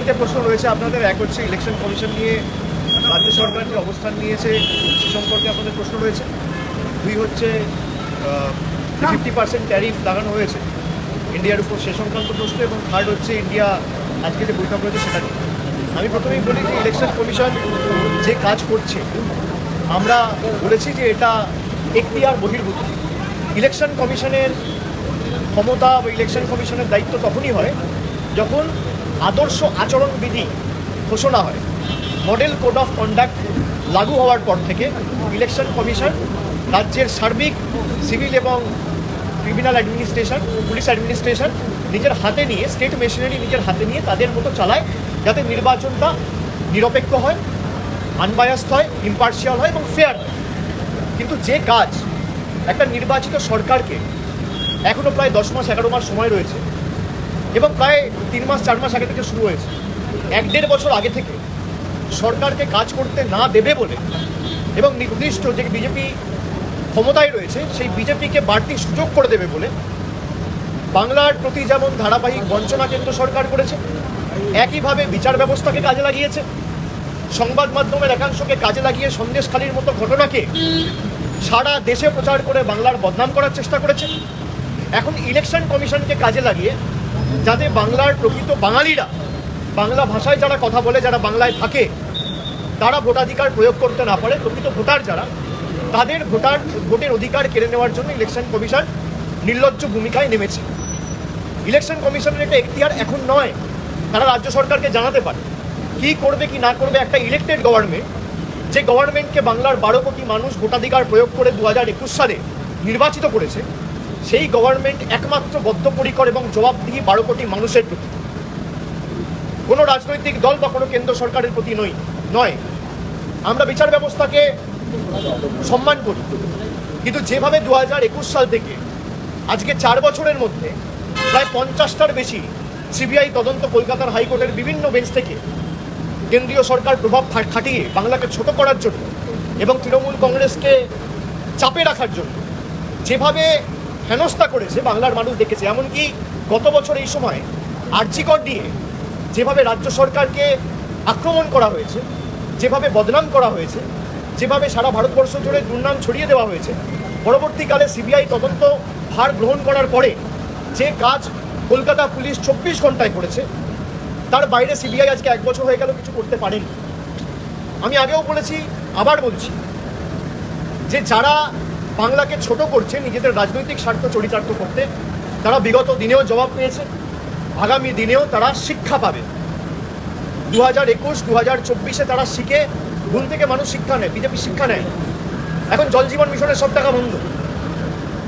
তিনটে প্রশ্ন রয়েছে আপনাদের। এক হচ্ছে ইলেকশন কমিশন নিয়ে রাজ্য সরকার যে অবস্থান নিয়েছে সে সম্পর্কে আপনাদের প্রশ্ন রয়েছে। দুই হচ্ছে 50% ট্যারিফ লাগানো হয়েছে ইন্ডিয়ার উপর, সে সংক্রান্ত প্রশ্ন। এবং থার্ড হচ্ছে ইন্ডিয়া আজকে যে বৈঠক রয়েছে সেটা নিয়ে। আমি প্রথমেই বলি যে ইলেকশন কমিশন যে কাজ করছে আমরা বলেছি যে এটা এখতিয়ার বহির্ভূত। ইলেকশন কমিশনের ক্ষমতা বা ইলেকশন কমিশনের দায়িত্ব তখনই হয় যখন আদর্শ আচরণবিধি ঘোষণা হয়। মডেল কোড অফ কন্ডাক্ট লাগু হওয়ার পর থেকে ইলেকশন কমিশন রাজ্যের সার্বিক সিভিল এবং ক্রিমিনাল অ্যাডমিনিস্ট্রেশন, পুলিশ অ্যাডমিনিস্ট্রেশন নিজের হাতে নিয়ে, স্টেট মেশিনারি নিজের হাতে নিয়ে তাদের মতো চালায় যাতে নির্বাচনটা নিরপেক্ষ হয়, আনবায়াসড হয়, ইম্পার্শিয়াল হয় এবং ফেয়ার হয়। কিন্তু যে কাজ একটা নির্বাচিত সরকারকে এখনও প্রায় 10 মাস 11 মাস সময় রয়েছে এবং প্রায় 3 মাস 4 মাস আগে থেকে শুরু হয়েছে, 1-1.5 বছর আগে থেকে সরকারকে কাজ করতে না দেবে বলে এবং নির্দিষ্ট যে বিজেপি ক্ষমতায় রয়েছে সেই বিজেপিকে বাড়তি সুযোগ করে দেবে বলে বাংলার প্রতি যেমন ধারাবাহিক বঞ্চনা কেন্দ্র সরকার করেছে, একইভাবে বিচার ব্যবস্থাকে কাজে লাগিয়েছে, সংবাদ মাধ্যমের একাংশকে কাজে লাগিয়ে সন্দেশখালির মতো ঘটনাকে সারা দেশে প্রচার করে বাংলার বদনাম করার চেষ্টা করেছে। এখন ইলেকশন কমিশনকে কাজে লাগিয়ে যাতে বাংলার প্রকৃত বাঙালিরা, বাংলা ভাষায় যারা কথা বলে, যারা বাংলায় থাকে, তারা ভোটাধিকার প্রয়োগ করতে না পারে, প্রকৃত ভোটার যারা, তাদের ভোটের অধিকার কেড়ে নেওয়ার জন্য ইলেকশন কমিশন নির্লজ্জ ভূমিকায় নেমেছে। ইলেকশন কমিশনের একটা এখতিয়ার এখন নয়, তারা রাজ্য সরকারকে জানাতে পারে কী করবে কি না করবে। একটা ইলেক্টেড গভর্নমেন্ট, যে গভর্নমেন্টকে বাংলার 12 কোটি মানুষ ভোটাধিকার প্রয়োগ করে 2021 সালে নির্বাচিত করেছে, সেই গভর্নমেন্ট একমাত্র বদ্ধপরিকর এবং জবাবদিহি 12 কোটি মানুষের প্রতি, কোনো রাজনৈতিক দল বা কোনো কেন্দ্র সরকারের প্রতি নয়। আমরা বিচার ব্যবস্থাকে সম্মান করি, কিন্তু যেভাবে 2021 সাল থেকে আজকে 4 বছরের মধ্যে প্রায় 50টার বেশি সিবিআই তদন্ত কলকাতার হাইকোর্টের বিভিন্ন বেঞ্চ থেকে কেন্দ্রীয় সরকার প্রভাব খাটিয়ে বাংলাকে ছোট করার জন্য এবং তৃণমূল কংগ্রেসকে চাপে রাখার জন্য যেভাবে হেনস্থা করেছে বাংলার মানুষ দেখেছে। এমনকি গত বছর এই সময় আরজিকর নিয়ে যেভাবে রাজ্য সরকারকে আক্রমণ করা হয়েছে, যেভাবে বদনাম করা হয়েছে, যেভাবে সারা ভারতবর্ষ জুড়ে দুর্নাম ছড়িয়ে দেওয়া হয়েছে, পরবর্তীকালে সিবিআই তদন্ত ভার গ্রহণ করার পরে যে কাজ কলকাতা পুলিশ 24 ঘন্টায় করেছে, তার বাইরে সিবিআই আজকে 1 বছর হয়ে গেল কিছু করতে পারেনি। আমি আগেও বলেছি, আবার বলছি যে যারা বাংলাকে ছোট করছে নিজেদের রাজনৈতিক স্বার্থ চরিতার্থ করতে, তারা বিগত দিনেও জবাব পেয়েছে, আগামী দিনেও তারা শিক্ষা পাবে। 2021, 2024-এ তারা শিখে, ভুল থেকে মানুষ শিক্ষা নেয়, বিজেপি শিক্ষা নেয়। এখন জল জীবন মিশনের সব টাকা বন্ধ,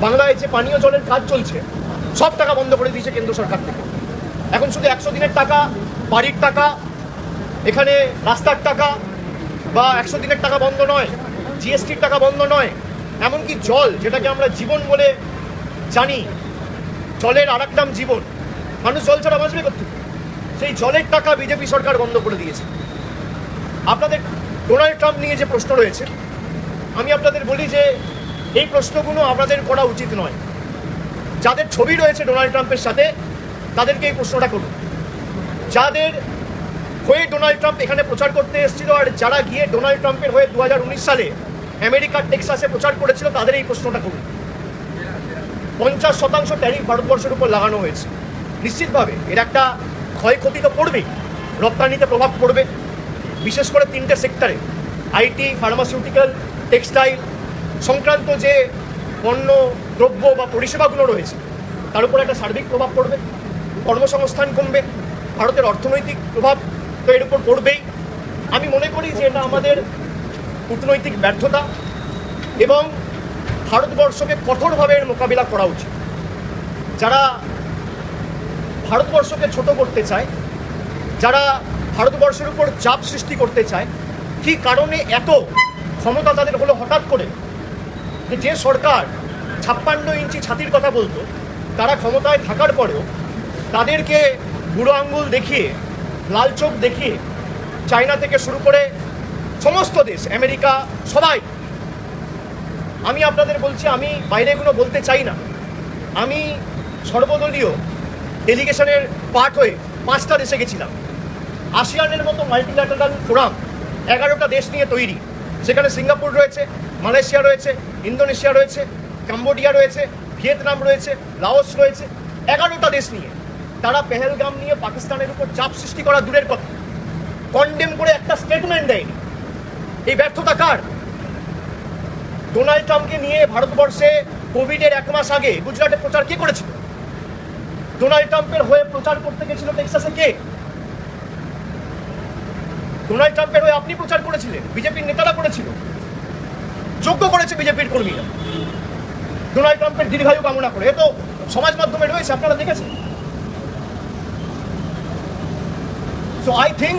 বাংলায় যে পানীয় জলের কাজ চলছে সব টাকা বন্ধ করে দিয়েছে কেন্দ্র সরকার থেকে। এখন শুধু 100 দিনের টাকা, বাড়ির টাকা, এখানে রাস্তার টাকা বা 100 দিনের টাকা বন্ধ নয়, জিএসটির টাকা বন্ধ নয়, এমনকি জল, যেটাকে আমরা জীবন বলে জানি, জলের আর এক নাম জীবন, মানুষ জল ছাড়া বাঁচবে করতে, সেই জলের টাকা বিজেপি সরকার বন্ধ করে দিয়েছে। আপনাদের ডোনাল্ড ট্রাম্প নিয়ে যে প্রশ্ন রয়েছে, আমি আপনাদের বলি যে এই প্রশ্নগুলো আপনাদের করা উচিত নয়। যাদের ছবি রয়েছে ডোনাল্ড ট্রাম্পের সাথে তাদেরকে এই প্রশ্নটা করুন। যাদের হয়ে ডোনাল্ড ট্রাম্প এখানে প্রচার করতে এসেছিল আর যারা গিয়ে ডোনাল্ড ট্রাম্পের হয়ে 2019 সালে আমেরিকার টেক্সাসে প্রচার করেছিল, তাদের এই প্রশ্নটা করুন। 50% ট্যারিফ ভারতবর্ষের উপর লাগানো হয়েছে। নিশ্চিতভাবে এর একটা ক্ষয়ক্ষতি তো পড়বেই, রপ্তানিতে প্রভাব পড়বে, বিশেষ করে 3টে সেক্টরে, আইটি, ফার্মাসিউটিক্যাল, টেক্সটাইল সংক্রান্ত যে পণ্য, দ্রব্য বা পরিষেবাগুলো রয়েছে তার উপর একটা সার্বিক প্রভাব পড়বে, কর্মসংস্থান কমবে, ভারতের অর্থনৈতিক প্রভাব তো এর উপর পড়বেই। আমি মনে করি যে এটা আমাদের কূটনৈতিক ব্যর্থতা এবং ভারতবর্ষকে কঠোরভাবে এর মোকাবিলা করা উচিত। যারা ভারতবর্ষকে ছোট করতে চায়, যারা ভারতবর্ষের উপর চাপ সৃষ্টি করতে চায়, কী কারণে এত ক্ষমতা তাদের হলো হঠাৎ করে, যে সরকার 56 ইঞ্চি ছাতির কথা বলতো, তারা ক্ষমতায় থাকার পরেও তাদেরকে বুড়ো আঙ্গুল দেখিয়ে, লাল চোখ দেখিয়ে চায়না থেকে শুরু করে সমস্ত দেশ, আমেরিকা, সবাই, আমি আপনাদের বলছি, আমি বাইরে এগুলো বলতে চাই না, আমি সর্বদলীয় ডেলিগেশনের পার্ট হয়ে 5টা দেশে গেছিলাম। আসিয়ানের মতো মাল্টিল্যাটারাল ফোরাম 11টা দেশ নিয়ে তৈরি, সেখানে সিঙ্গাপুর রয়েছে, মালয়েশিয়া রয়েছে, ইন্দোনেশিয়া রয়েছে, কাম্বোডিয়া রয়েছে, ভিয়েতনাম রয়েছে, লাওস রয়েছে, 11টা দেশ নিয়ে তারা পেহেলগাম নিয়ে পাকিস্তানের উপর চাপ সৃষ্টি করা দূরের কথা, কন্ডেম করে একটা স্টেটমেন্ট দেয়নি। এই ব্যর্থতা কার? ডোনাল্ড ট্রাম্পকে নিয়ে ভারতবর্ষে কোভিডের 1 মাস আগে গুজরাটে প্রচার কে করেছিল? ডোনাল্ড ট্রাম্পের হয়ে প্রচার করতে গেছিল টেক্সাসে কে? ডোনাল্ড ট্রাম্পের হয়ে আপনি প্রচার করেছিলেন, বিজেপির নেতারা করেছিল, যোগ্য করেছে বিজেপির কর্মীরা ডোনাল্ড ট্রাম্পের দীর্ঘায়ু কামনা করে। এ তো সমাজ মাধ্যমে রয়েছে, আপনারা দেখেছেন। So I think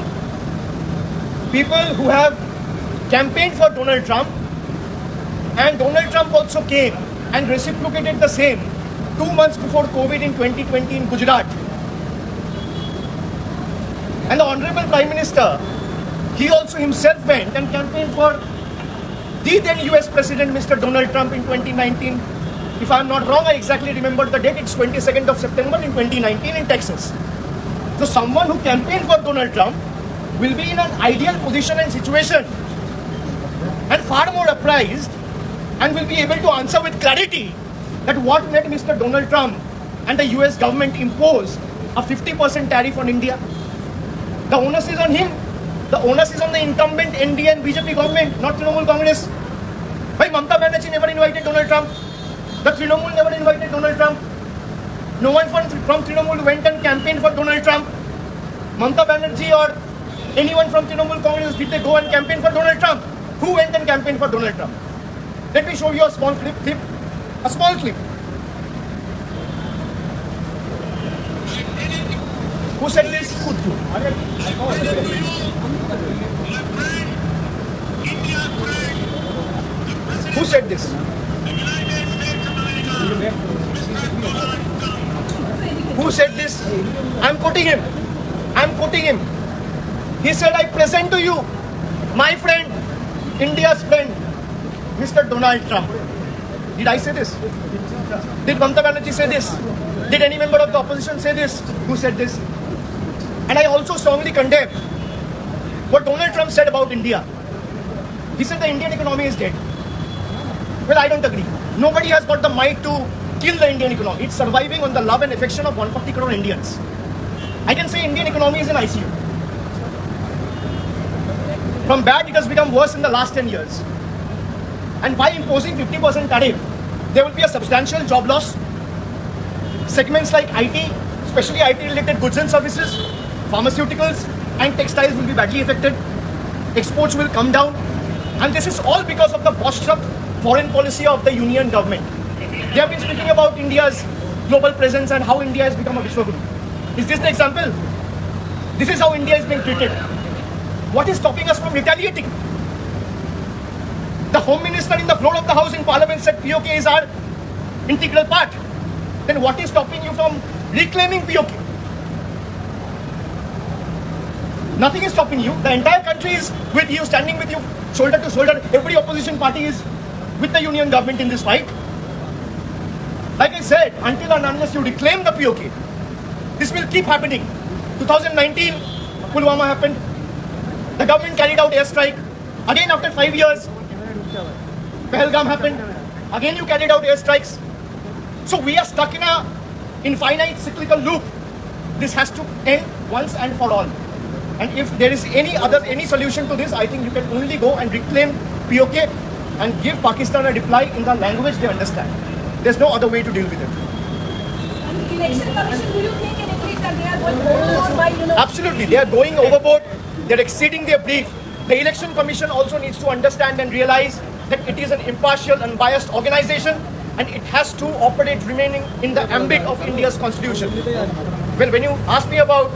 people who have campaigned for Donald Trump, and Donald Trump also came and reciprocated the same 2 months before COVID in 2020 in Gujarat. And the Honorable Prime Minister, he also himself went and campaigned for the then US President Mr. Donald Trump in 2019. If I'm not wrong, I exactly remember the date, it's 22nd of September in 2019 in Texas. So someone who campaigned for Donald Trump will be in an ideal position and situation and far more apprised, and will be able to answer with clarity that what made Mr. Donald Trump and the US government impose a 50% tariff on India. The onus is on him. The onus is on the incumbent NDA and BJP government, not Trinamool Congress. Why Mamata Banerjee never invited Donald Trump? The Trinamool never invited Donald Trump. No one from Trinamool went and campaigned for Donald Trump. Mamata Banerjee or anyone from Trinamool Congress, did they go and campaign for Donald Trump? Who went and campaigned for Donald Trump? Let me show you a small clip. A small clip. Who said this? Who said this? Who said this? I'm quoting him. He said, I present to you my friend, India's friend, Mr. Donald Trump. Did I say this? Did Mamata Banerjee say this? Did any member of the opposition say this? Who said this? And I also strongly condemn what Donald Trump said about India. He said the Indian economy is dead. Well, I don't agree. Nobody has got the might to kill the Indian economy. It's surviving on the love and affection of 140 crore Indians. I can say Indian economy is in ICU. From bad, it has become worse in the last 10 years. And by imposing 50% tariff, there will be a substantial job loss. Segments like IT, especially IT-related goods and services, pharmaceuticals, and textiles will be badly affected. Exports will come down. And this is all because of the washed-up foreign policy of the union government. They have been speaking about India's global presence and how India has become a Vishwaguru. Is this the example? This is how India is being treated. What is stopping us from retaliating? The Home Minister in the floor of the House in Parliament said POK is our integral part. Then what is stopping you from reclaiming POK? Nothing is stopping you. The entire country is with you, standing with you, shoulder to shoulder. Every opposition party is with the union government in this fight. Like I said, until and unless you reclaim the POK, this will keep happening. 2019, Pulwama happened. The government carried out airstrike. Again, after 5 years, Pahalgam happened. Again, you carried out airstrikes. So we are stuck in a infinite cyclical loop. This has to end once and for all. And if there is any solution to this, I think you can only go and reclaim POK and give Pakistan a reply in the language they understand. There's no other way to deal with it. Election Commission, do you think in Italy that they are going overboard by, Absolutely, they are going overboard. They're exceeding their brief. The Election Commission also needs to understand and realize that it is an impartial, unbiased organization, and it has to operate remaining in the ambit of India's constitution. Well, when you asked me about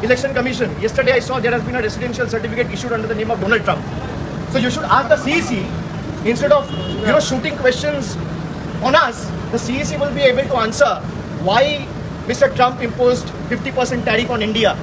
Election Commission, yesterday I saw there has been a residential certificate issued under the name of Donald Trump. So you should ask the CEC, instead of shooting questions on us, the CEC will be able to answer why Mr. Trump imposed 50% tariff on India.